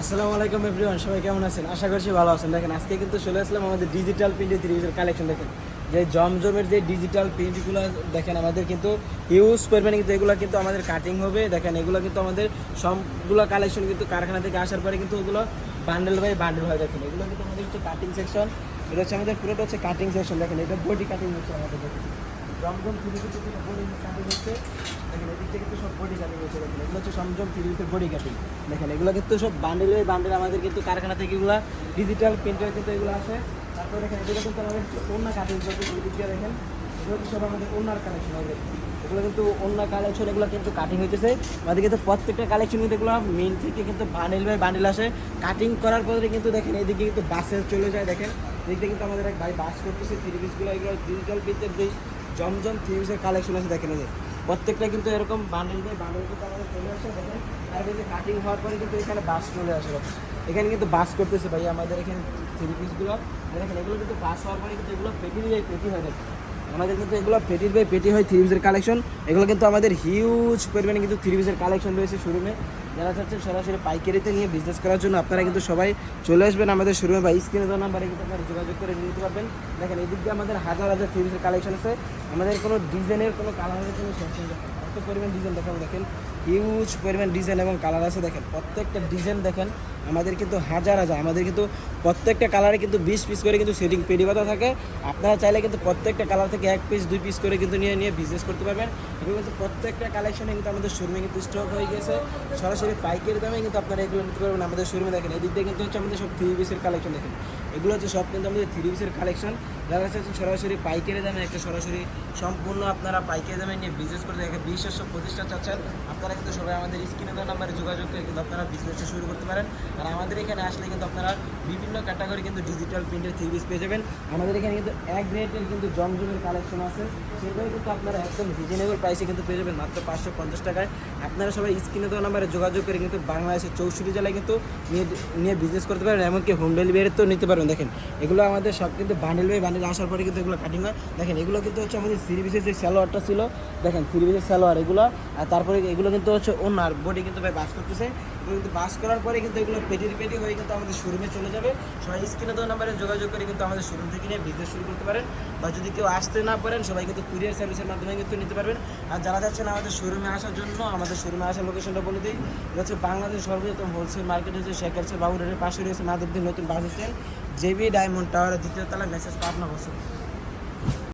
আসসালামু আলাইকুম এভরিওয়ান, সবাই কেমন আছেন? আশা করছি ভালো আছেন। দেখেন আজকে কিন্তু চলে আসলাম আমাদের ডিজিটাল প্রিন্টের থ্রিপিসের কালেকশন। দেখেন যে জমজমের যে ডিজিটাল প্রিন্টগুলো দেখেন আমাদের কিন্তু ইউজ পরিমাণে কিন্তু এগুলো কিন্তু আমাদের কাটিং হবে। দেখেন এগুলো কিন্তু আমাদের সবগুলো কালেকশন কিন্তু কারখানা থেকে আসার পরে কিন্তু ওগুলো বান্ডেল বাই বান্ডেল হয়। দেখেন এগুলো কিন্তু আমাদের হচ্ছে কাটিং সেকশন। এটা হচ্ছে আমাদের পুরোটা হচ্ছে কাটিং সেকশন। দেখেন এটা বডি কাটিং হচ্ছে আমাদের। দেখেন জমজম থ্রিপিসের কিন্তু বডি কাটিং হচ্ছে। দেখেন এদিক থেকে কিন্তু সব বডি কাটিং হচ্ছে। দেখেন এগুলো হচ্ছে জমজম থ্রিপিসের বডি কাটিং। দেখেন এগুলো কিন্তু সব বান্ডেল বাই বান্ডেল আমাদের কিন্তু কারখানা থেকে এগুলো ডিজিটাল প্রিন্টার কিন্তু এগুলো আসে। তারপরে দেখেন এগুলো কিন্তু আমাদের ওড়না কাটিং করতে দিয়ে দেখেন এগুলো কিন্তু সব আমাদের ওড়নার কালেকশন হবে। এগুলো কিন্তু অন্য কালেকশন, এগুলো কিন্তু কাটিং হইতেছে আমাদের কিন্তু প্রত্যেকটা কালেকশন কিন্তু এগুলো মিল থেকে কিন্তু বান্ডেল বাই বান্ডেল আসে। কাটিং করার পরে কিন্তু দেখেন এইদিকে কিন্তু বাসে চলে যায়। দেখেন এদিকে কিন্তু আমাদের এক ভাই বাস করতেছে থ্রি পিসগুলো। এগুলো ডিজিটাল প্রিন্টের যেই জমজম থ্রি পিসের কালেকশন আছে দেখেন এই যে প্রত্যেকটা কিন্তু এরকম বান্ডেল বাই বান্ডেল কিন্তু আমাদের চলে আসে। দেখেন তারপরে যে কাটিং হওয়ার পরে কিন্তু এখানে বাস চলে আসে। এখানে কিন্তু বাস করতেছে ভাই আমাদের এখানে থ্রি পিসগুলো। দেখেন এগুলো কিন্তু বাস হওয়ার পরে কিন্তু এগুলো পেটি বাই পেটি হয়। দেখেন আমাদের কিন্তু এগুলো পেটির বাই পেটি হয় থ্রি পিসের কালেকশন। এগুলো কিন্তু আমাদের হিউজ পরিমাণে কিন্তু থ্রি পিসের কালেকশন রয়েছে শোরুমে। যারা চাচ্ছেন সরাসরি পাইকারিতে নিয়ে বিজনেস করার জন্য আপনারা কিন্তু সবাই চলে আসবেন আমাদের শোরুমে বা স্ক্রিনে দেওয়া নাম্বারে কিন্তু আপনারা যোগাযোগ করে নিতে পারবেন। দেখেন এদিক দিয়ে আমাদের হাজার হাজার থ্রি পিসের কালেকশন আছে। আমাদের কোনো ডিজাইনের কোনো কালারের কোনো শেষ নেই। দেখেন এত পরিমাণ ডিজাইন দেখাবো। দেখেন হিউজ পরিমাণ ডিজাইন এবং কালার আছে। দেখেন প্রত্যেকটা ডিজাইন দেখেন আমাদের কিন্তু হাজার হাজার, আমাদের কিন্তু প্রত্যেকটা কালারে কিন্তু 20 পিস করে কিন্তু সেটিং পেডি বাঁধা থাকে। আপনারা চাইলে কিন্তু প্রত্যেকটা কালার থেকে 1 পিস 2 পিস করে কিন্তু নিয়ে বিজনেস করতে পারবেন। এগুলো কিন্তু প্রত্যেকটা কালেকশনে কিন্তু আমাদের শোরুমে কিন্তু স্টক হয়ে গেছে। সরাসরি পাইকারি দামে কিন্তু আপনারা এগুলো নিতে পারবেন আমাদের শোরুমে। দেখেন এদিক দিয়ে কিন্তু হচ্ছে আমাদের সব থ্রি পিসের কালেকশন। দেখেন এগুলো হচ্ছে সব কিন্তু আমাদের থ্রি পিসের কালেকশন। যারা চাচ্ছেন সরাসরি পাইকারি দামে একটা সরাসরি সম্পূর্ণ আপনারা পাইকারি দামে নিয়ে বিজনেস করতে দেখেন বিশ্বাস প্রতিষ্ঠা চাচ্ছেন, আপনারা কিন্তু সবাই আমাদের স্ক্রিনে দেওয়া নাম্বারে যোগাযোগ করে কিন্তু আপনারা বিজনেসটা শুরু করতে পারেন। আর আমাদের এখানে আসলে কিন্তু আপনারা বিভিন্ন ক্যাটাগরি কিন্তু ডিজিটাল প্রিন্টের থ্রি পিস পেয়ে যাবেন। আমাদের এখানে কিন্তু এক রেটের কিন্তু জমজমের কালেকশন আছে, সেটাও কিন্তু আপনারা একদম রিজনেবল প্রাইসে কিন্তু পেয়ে যাবেন মাত্র 550 টাকায়। আপনারা সবাই স্ক্রিনে দেওয়া নাম্বারে যোগাযোগ করে কিন্তু বাংলাদেশের 64 জেলায় কিন্তু নিয়ে বিজনেস করতে পারেন, এমনকি হোম ডেলিভারিতেও নিতে পারবেন। দেখেন এগুলো আমাদের সব কিন্তু বান্ডেল বাই বান্ডেল আসার পরে কিন্তু এগুলো কাটিং হয়। দেখেন এগুলো কিন্তু হচ্ছে আমাদের থ্রি পিসের যে সালোয়ারটা ছিল, দেখেন থ্রি পিসের সালোয়ার এগুলো। আর তারপরে এগুলো কিন্তু হচ্ছে ওনার বডি কিন্তু ভাই বাস করতেছে। এগুলো কিন্তু বাস করার পরে কিন্তু এগুলো পেটির পেটি হয়ে কিন্তু আমাদের শোরুমে চলে যাবে। সবাই স্ক্রিনে দেওয়া নাম্বারে যোগাযোগ করে কিন্তু আমাদের শোরুম থেকে নিয়ে বিজনেস শুরু করতে পারেন। বা যদি কেউ আসতে না পারেন সবাই কিন্তু কুরিয়ার সার্ভিসের মাধ্যমে কিন্তু নিতে পারবেন। আর যারা যাচ্ছেন আমাদের শোরুমে আসার জন্য, আমাদের শোরুমে আসার লোকেশনটা বলে দিই। এটা হচ্ছে বাংলাদেশ সর্বপ্রথম হোলসেল মার্কেট হচ্ছে শেখারছে বাবুরের পাশে রয়েছে মাধবদী নতুন বাস স্ট্যান্ড, জেবি ডায়মন্ড টাওয়ারের দ্বিতীয় তলায়, মেসেজ পাবনা বসে।